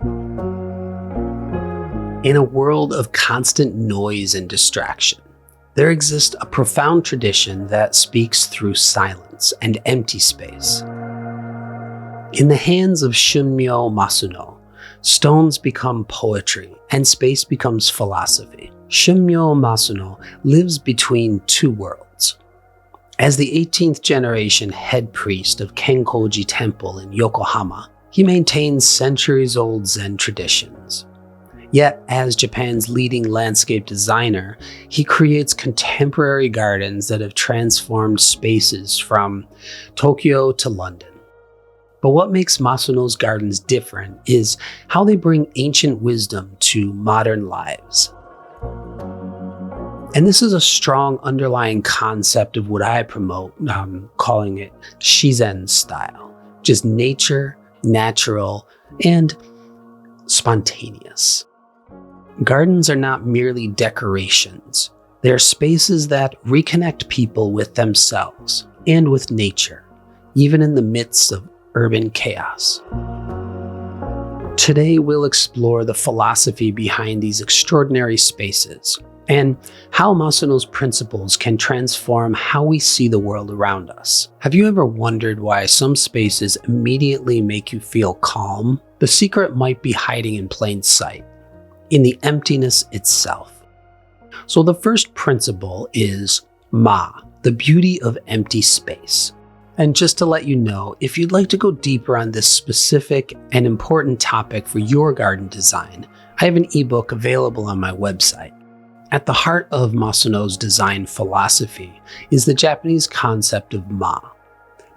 In a world of constant noise and distraction, there exists a profound tradition that speaks through silence and empty space. In the hands of Shunmyo Masuno, stones become poetry and space becomes philosophy. Shunmyo Masuno lives between two worlds. As the 18th generation head priest of Kenkoji Temple in Yokohama, he maintains centuries-old Zen traditions. Yet, as Japan's leading landscape designer, he creates contemporary gardens that have transformed spaces from Tokyo to London. But what makes Masuno's gardens different is how they bring ancient wisdom to modern lives. And this is a strong underlying concept of what I promote, calling it Shizen style, just nature, natural, and spontaneous. Gardens are not merely decorations. They are spaces that reconnect people with themselves and with nature, even in the midst of urban chaos. Today, we'll explore the philosophy behind these extraordinary spaces and how Masuno's principles can transform how we see the world around us. Have you ever wondered why some spaces immediately make you feel calm? The secret might be hiding in plain sight, in the emptiness itself. So the first principle is Ma, the beauty of empty space. And just to let you know, if you'd like to go deeper on this specific and important topic for your garden design, I have an ebook available on my website. At the heart of Masuno's design philosophy is the Japanese concept of Ma,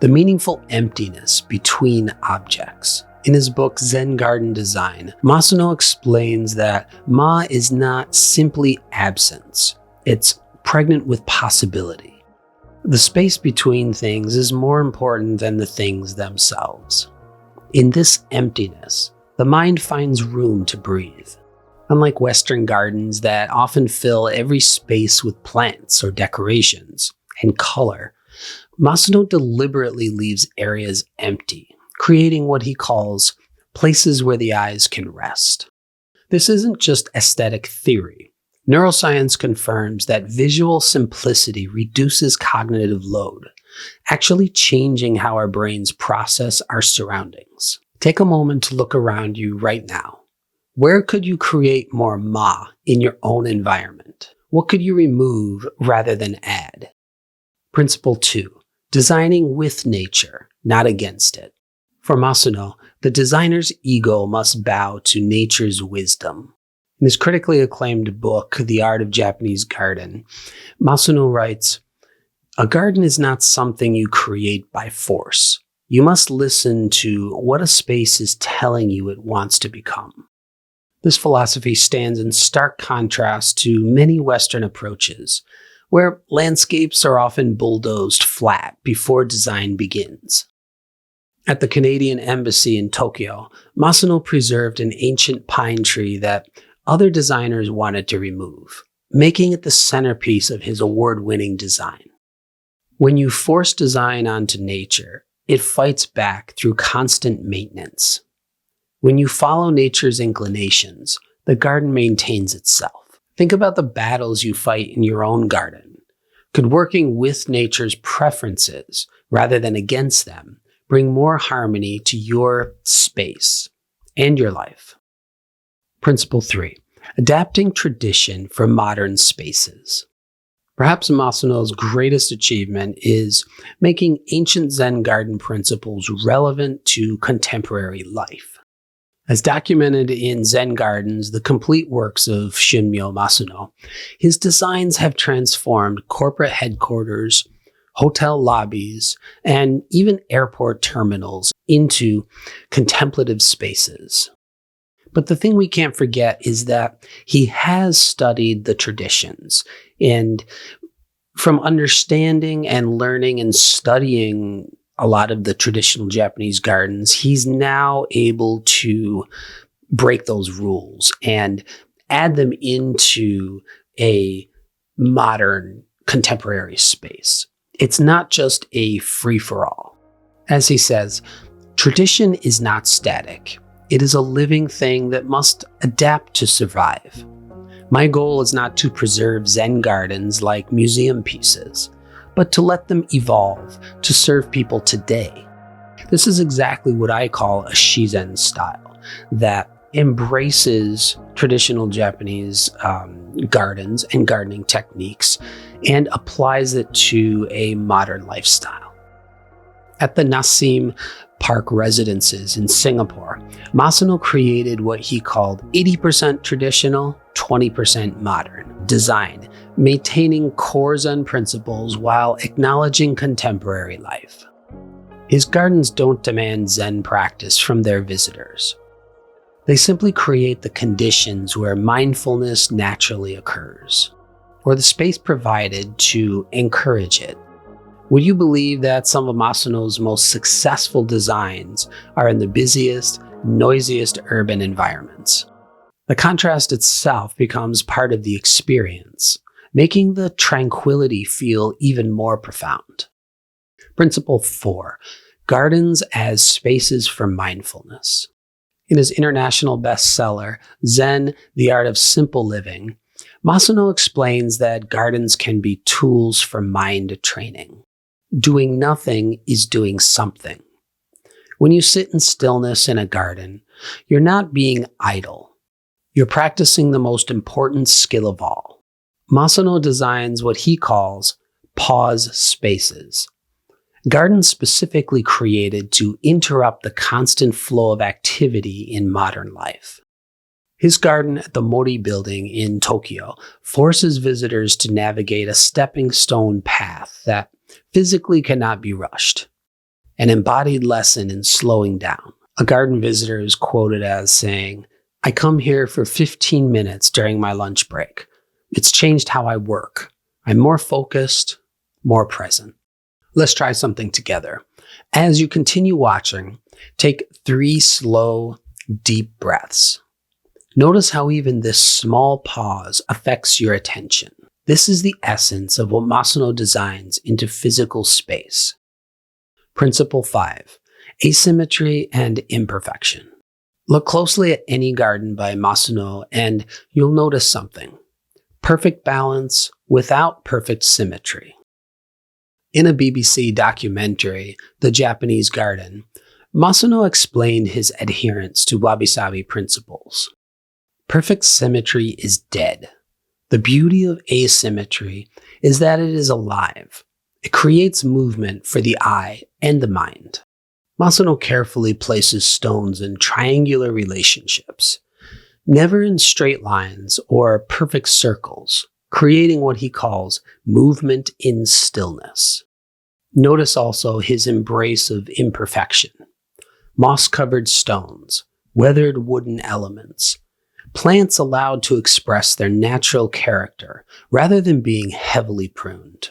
the meaningful emptiness between objects. In his book, Zen Garden Design, Masuno explains that Ma is not simply absence. It's pregnant with possibility. The space between things is more important than the things themselves. In this emptiness, the mind finds room to breathe. Unlike Western gardens that often fill every space with plants or decorations and color, Masuno deliberately leaves areas empty, creating what he calls places where the eyes can rest. This isn't just aesthetic theory. Neuroscience confirms that visual simplicity reduces cognitive load, actually changing how our brains process our surroundings. Take a moment to look around you right now. Where could you create more Ma in your own environment? What could you remove rather than add? Principle 2, designing with nature, not against it. For Masuno, the designer's ego must bow to nature's wisdom. In his critically acclaimed book, The Art of Japanese Garden, Masuno writes, "A garden is not something you create by force. You must listen to what a space is telling you it wants to become." This philosophy stands in stark contrast to many Western approaches, where landscapes are often bulldozed flat before design begins. At the Canadian Embassy in Tokyo, Masuno preserved an ancient pine tree that other designers wanted to remove, making it the centerpiece of his award-winning design. When you force design onto nature, it fights back through constant maintenance. When you follow nature's inclinations, the garden maintains itself. Think about the battles you fight in your own garden. Could working with nature's preferences, rather than against them, bring more harmony to your space and your life? Principle 3, adapting tradition for modern spaces. Perhaps Masuno's greatest achievement is making ancient Zen garden principles relevant to contemporary life. As documented in Zen Gardens, the complete works of Shunmyo Masuno, his designs have transformed corporate headquarters, hotel lobbies, and even airport terminals into contemplative spaces. But the thing we can't forget is that he has studied the traditions, and from understanding and learning and studying a lot of the traditional Japanese gardens, he's now able to break those rules and add them into a modern contemporary space. It's not just a free-for-all. As he says, tradition is not static. It is a living thing that must adapt to survive. My goal is not to preserve Zen gardens like museum pieces, but to let them evolve to serve people today. This is exactly what I call a Shizen style that embraces traditional Japanese gardens and gardening techniques and applies it to a modern lifestyle. At the Nassim Park residences in Singapore, Masuno created what he called 80% traditional, 20% modern design, maintaining core Zen principles while acknowledging contemporary life. His gardens don't demand Zen practice from their visitors. They simply create the conditions where mindfulness naturally occurs, or the space provided to encourage it. Would you believe that some of Masuno's most successful designs are in the busiest, noisiest urban environments? The contrast itself becomes part of the experience, making the tranquility feel even more profound. Principle 4. Gardens as spaces for mindfulness. In his international bestseller, Zen, The Art of Simple Living, Masuno explains that gardens can be tools for mind training. Doing nothing is doing something. When you sit in stillness in a garden, you're not being idle. You're practicing the most important skill of all. Masuno designs what he calls pause spaces. Gardens specifically created to interrupt the constant flow of activity in modern life. His garden at the Mori building in Tokyo forces visitors to navigate a stepping stone path that physically cannot be rushed, an embodied lesson in slowing down. A garden visitor is quoted as saying, "I come here for 15 minutes during my lunch break. It's changed how I work. I'm more focused, more present." Let's try something together. As you continue watching, take 3 slow, deep breaths. Notice how even this small pause affects your attention. This is the essence of what Masuno designs into physical space. Principle 5. Asymmetry and imperfection. Look closely at any garden by Masuno and you'll notice something. Perfect balance without perfect symmetry. In a BBC documentary, The Japanese Garden, Masuno explained his adherence to wabi-sabi principles. Perfect symmetry is dead. The beauty of asymmetry is that it is alive. It creates movement for the eye and the mind. Masuno carefully places stones in triangular relationships, never in straight lines or perfect circles, creating what he calls movement in stillness. Notice also his embrace of imperfection. Moss-covered stones, weathered wooden elements, plants allowed to express their natural character rather than being heavily pruned.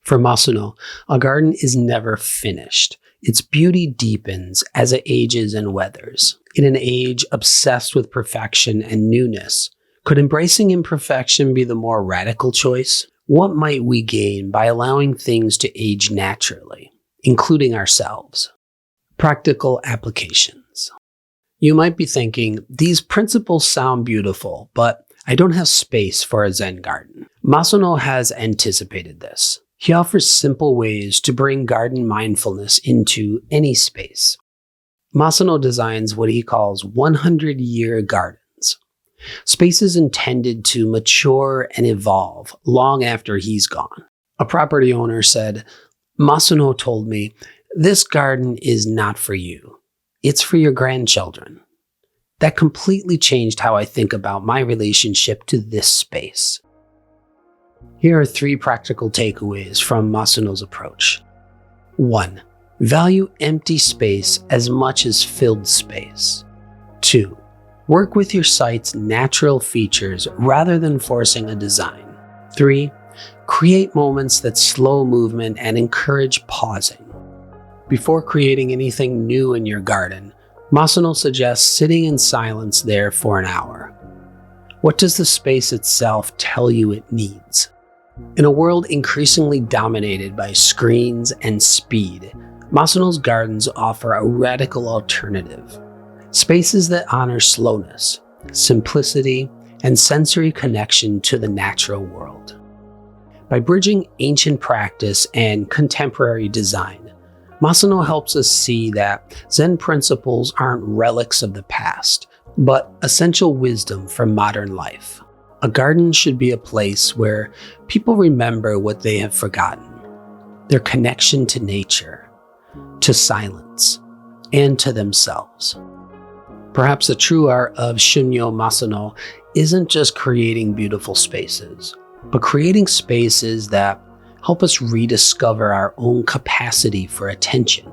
For Masuno, a garden is never finished. Its beauty deepens as it ages and weathers. In an age obsessed with perfection and newness, could embracing imperfection be the more radical choice? What might we gain by allowing things to age naturally, including ourselves? Practical applications. You might be thinking, these principles sound beautiful, but I don't have space for a Zen garden. Masuno has anticipated this. He offers simple ways to bring garden mindfulness into any space. Masuno designs what he calls 100-year gardens, spaces intended to mature and evolve long after he's gone. A property owner said, "Masuno told me, this garden is not for you. It's for your grandchildren." That completely changed how I think about my relationship to this space. Here are 3 practical takeaways from Masuno's approach. 1. Value empty space as much as filled space. 2. Work with your site's natural features rather than forcing a design. 3. Create moments that slow movement and encourage pausing. Before creating anything new in your garden, Masuno suggests sitting in silence there for an hour. What does the space itself tell you it needs? In a world increasingly dominated by screens and speed, Masuno's gardens offer a radical alternative. Spaces that honor slowness, simplicity, and sensory connection to the natural world. By bridging ancient practice and contemporary design, Masuno helps us see that Zen principles aren't relics of the past, but essential wisdom for modern life. A garden should be a place where people remember what they have forgotten, their connection to nature, to silence, and to themselves. Perhaps the true art of Shunmyo Masuno isn't just creating beautiful spaces, but creating spaces that help us rediscover our own capacity for attention,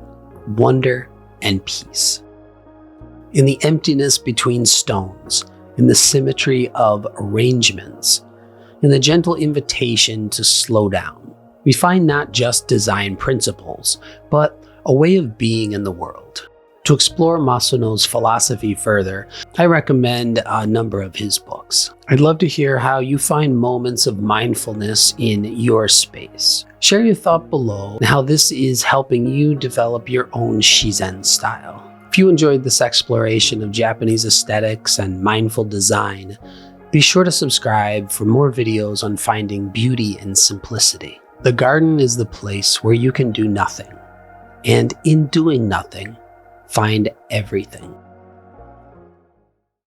wonder, and peace. In the emptiness between stones, in the symmetry of arrangements, in the gentle invitation to slow down, we find not just design principles, but a way of being in the world. To explore Masuno's philosophy further, I recommend a number of his books. I'd love to hear how you find moments of mindfulness in your space. Share your thought below and how this is helping you develop your own Shizen style. If you enjoyed this exploration of Japanese aesthetics and mindful design, be sure to subscribe for more videos on finding beauty in simplicity. The garden is the place where you can do nothing, and in doing nothing, find everything.